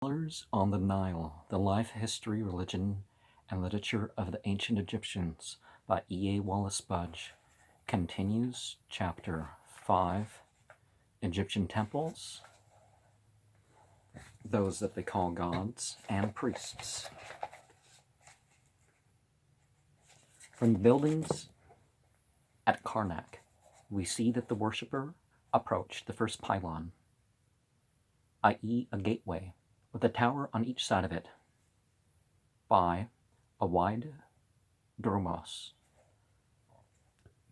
Scholars on the Nile, the life, history, religion, and literature of the ancient Egyptians by E.A. Wallis Budge continues chapter 5, Egyptian temples, those that they call gods, and priests. From the buildings at Karnak, we see that the worshipper approached the first pylon, i.e. a gateway, with a tower on each side of it, by a wide dromos.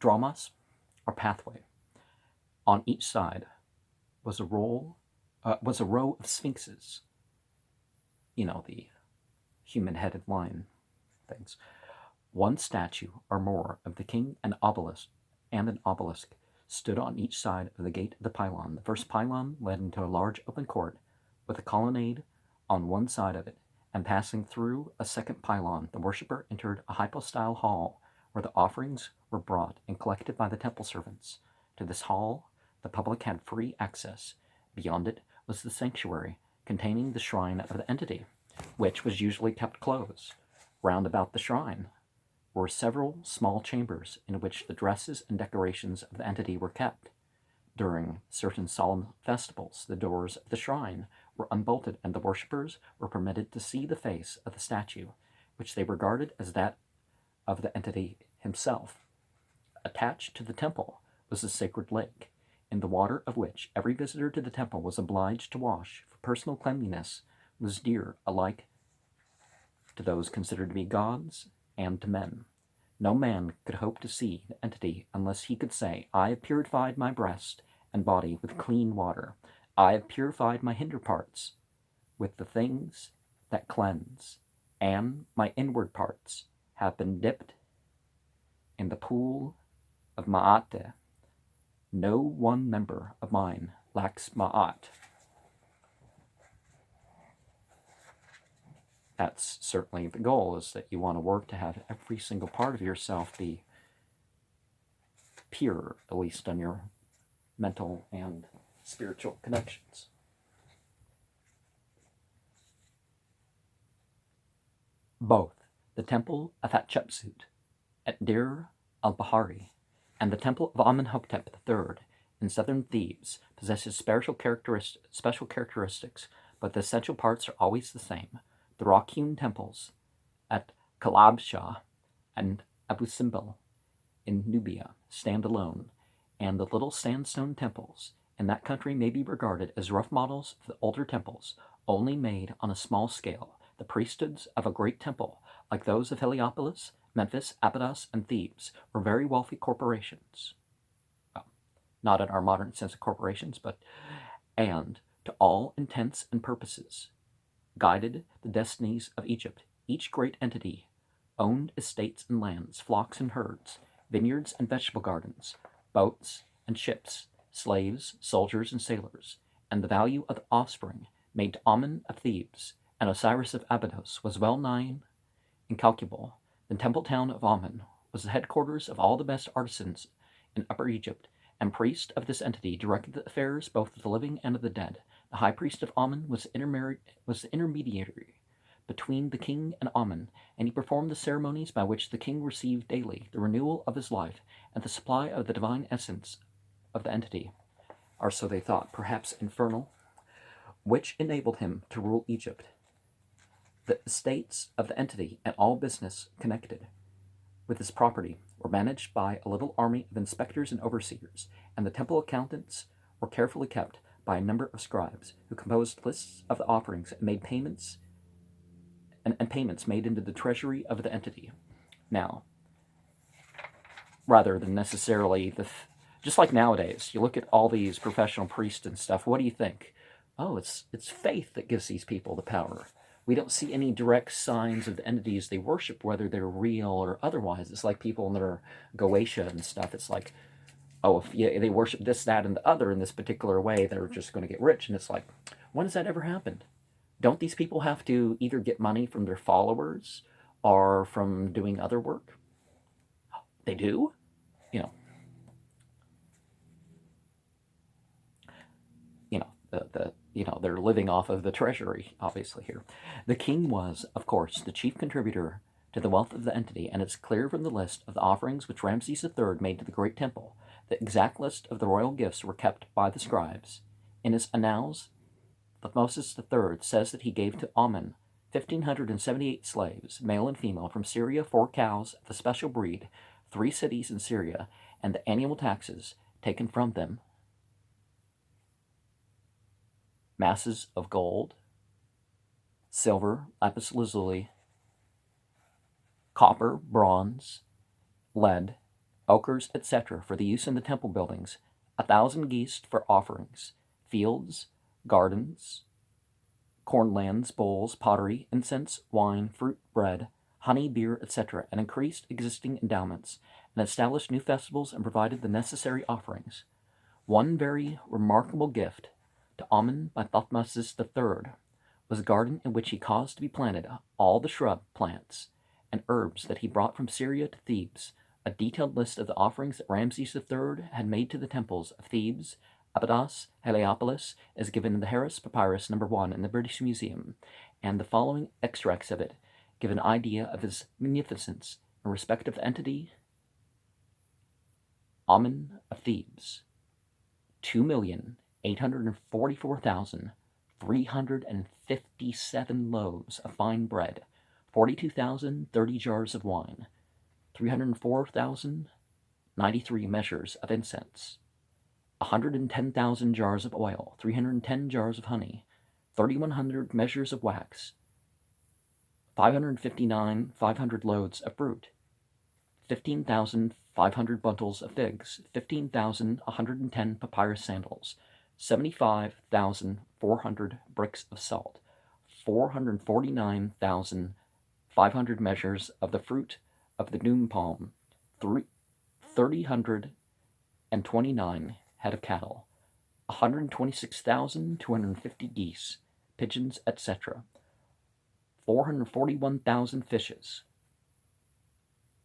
Dromos, or pathway. On each side was a row of sphinxes. You know, the human-headed lion things. One statue or more of the king and an obelisk stood on each side of the gate of the pylon. The first pylon led into a large open court with a colonnade on one side of it, and passing through a second pylon, the worshipper entered a hypostyle hall where the offerings were brought and collected by the temple servants. To this hall the public had free access. Beyond it was the sanctuary, containing the shrine of the entity, which was usually kept closed. Round about the shrine were several small chambers in which the dresses and decorations of the entity were kept. During certain solemn festivals, the doors of the shrine were unbolted, and the worshippers were permitted to see the face of the statue, which they regarded as that of the entity himself. Attached to the temple was a sacred lake, in the water of which every visitor to the temple was obliged to wash, for personal cleanliness was dear alike to those considered to be gods and to men. No man could hope to see the entity unless he could say, "I have purified my breast and body with clean water. I have purified my hinder parts with the things that cleanse, and my inward parts have been dipped in the pool of Ma'at. No one member of mine lacks Ma'at." That's certainly the goal, is that you want to work to have every single part of yourself be pure, at least on your mental and spiritual connections. Both the temple of Hatshepsut at Deir al-Bahari and the temple of Amenhotep III in southern Thebes possesses special characteristics, but the essential parts are always the same. The rock-hewn temples at Kalabsha and Abu Simbel in Nubia stand alone, and the little sandstone temples in that country may be regarded as rough models of the older temples, only made on a small scale. The priesthoods of a great temple, like those of Heliopolis, Memphis, Abydos, and Thebes, were very wealthy corporations. Well, not in our modern sense of corporations, and to all intents and purposes, guided the destinies of Egypt. Each great entity owned estates and lands, flocks and herds, vineyards and vegetable gardens, boats and ships, slaves, soldiers, and sailors, and the value of the offspring made to Amen of Thebes and Osiris of Abydos was well nigh incalculable. The temple town of Amen was the headquarters of all the best artisans in Upper Egypt, and priest of this entity directed the affairs both of the living and of the dead. The high priest of Amen was the intermediary between the king and Amen, and he performed the ceremonies by which the king received daily the renewal of his life and the supply of the divine essence of the entity, or so they thought, perhaps infernal, which enabled him to rule Egypt. The estates of the entity and all business connected with his property were managed by a little army of inspectors and overseers, and the temple accountants were carefully kept by a number of scribes who composed lists of the offerings and made payments and payments made into the treasury of the entity. Now, rather than necessarily just like nowadays, you look at all these professional priests and stuff, what do you think? Oh, it's faith that gives these people the power. We don't see any direct signs of the entities they worship, whether they're real or otherwise. It's like people in their Goetia and stuff. It's like, oh, if they worship this, that, and the other in this particular way, they're just going to get rich. And it's like, when has that ever happened? Don't these people have to either get money from their followers or from doing other work? They do? You know, the they're living off of the treasury, obviously, here. The king was, of course, the chief contributor to the wealth of the entity, and it's clear from the list of the offerings which Ramses III made to the great temple. The exact list of the royal gifts were kept by the scribes. In his annals, Thutmose III says that he gave to Amun 1,578 slaves, male and female, from Syria, 4 cows of the special breed, 3 cities in Syria, and the annual taxes taken from them. Masses of gold, silver, lapis lazuli, copper, bronze, lead, ochres, etc., for the use in the temple buildings, 1,000 geese for offerings, fields, gardens, cornlands, bowls, pottery, incense, wine, fruit, bread, honey, beer, etc., and increased existing endowments, and established new festivals and provided the necessary offerings. One very remarkable gift to Amun by Thutmose III was a garden in which he caused to be planted all the shrub plants and herbs that he brought from Syria to Thebes. A detailed list of the offerings that Ramses III had made to the temples of Thebes, Abydos, Heliopolis is given in the Harris Papyrus No. 1 in the British Museum, and the following extracts of it give an idea of his munificence in respect of the entity Amun of Thebes. 2,844,357 loaves of fine bread, 42,030 jars of wine, 304,093 measures of incense, 110,000 jars of oil, 310 jars of honey, 3,100 measures of wax, 559,500 loads of fruit, 15,500 bundles of figs, 15,110 papyrus sandals, 75,400 bricks of salt, 449,500 measures of the fruit of the doom palm, 3,029 head of cattle, 126,250 geese, pigeons, etc., 441,000 fishes,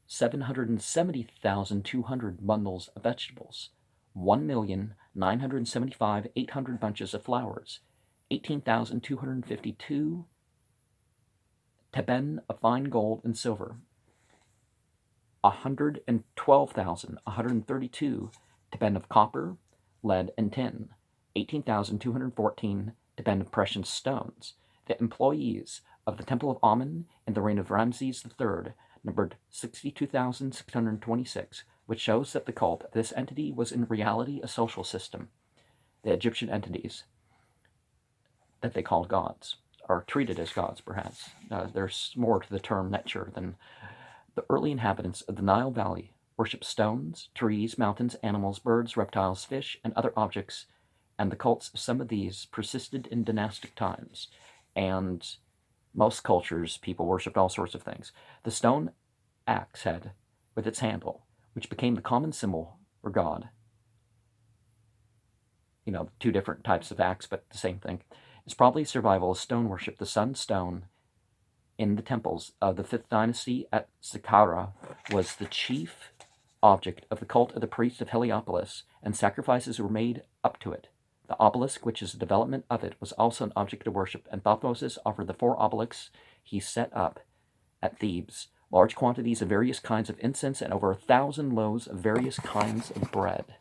770,200 bundles of vegetables, 1,975,800 bunches of flowers, 18,252 teben of fine gold and silver, 112,132 teben of copper, lead, and tin, 18,214 teben of precious stones. The employees of the Temple of Amun in the reign of Ramses III numbered 62,626, which shows that the cult of this entity was in reality a social system. The Egyptian entities that they called gods, or treated as gods perhaps. There's more to the term nature than the early inhabitants of the Nile Valley worshiped stones, trees, mountains, animals, birds, reptiles, fish, and other objects, and the cults of some of these persisted in dynastic times, and most cultures, people worshipped all sorts of things. The stone axe head with its handle, which became the common symbol for God. Two different types of axe, but the same thing. Is probably survival of stone worship. The sun stone in the temples of the 5th dynasty at Saqqara was the chief object of the cult of the priest of Heliopolis, and sacrifices were made up to it. The obelisk, which is the development of it, was also an object of worship, and Thutmose offered the 4 obelisks he set up at Thebes, large quantities of various kinds of incense, and over 1,000 loaves of various kinds of bread.